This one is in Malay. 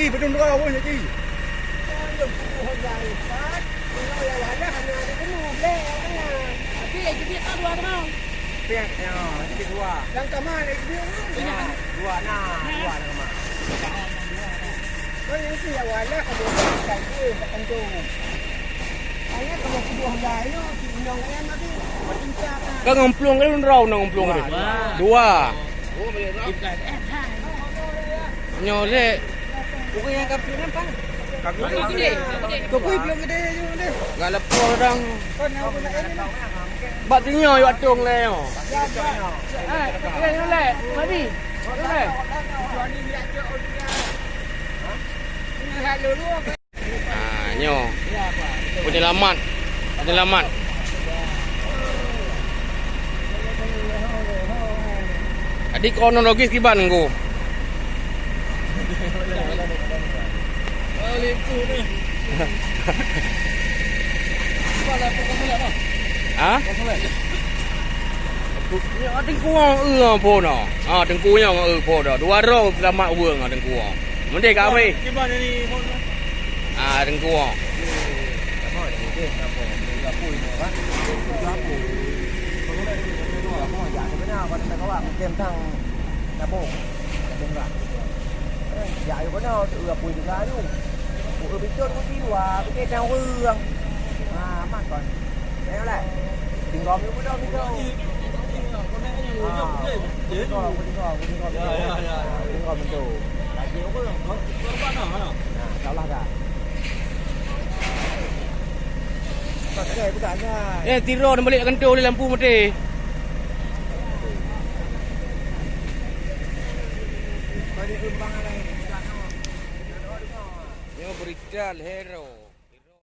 Ki bedung dua pun Ki. Yang kama ni dia. Dua nama. Kau yang si awalnya kamu kan tu kan tu. Ayah kamu kedua hari ni undang em nanti macam Kau ngemplung kan rau nak ngemplung ni. Dua. Oh boleh rau. Nyolek. Bukan yang kapi nampak. Kapi gede. Kapi belum gede je ni. Enggak lepas orang. Kau nak guna ini lah. Bak tinggal yo atung le yo. Nyolek. Mari. Nyolek. Ni lihat je orang. Ini hal dulu. Nyo. Penyelamat. Penyelamat. Adik kronologis kiban nggo. Hả? Tengku po no. Tengku yang po dah. Dua ro selamat uang tengku. Mendek apa? Gimana ni? Tengku. Kem thang Nabo Đừng ra dạy có nào tự gặp bùi ra luôn ở bên trên có tí đùa cái treo hương mà còn đeo lại đừng gom nữa có đâu biết đâu đừng gom mình đủ cháu là cả còn cái bukan nha Tiro nak balik control di lampu mati. Yang berikan hero.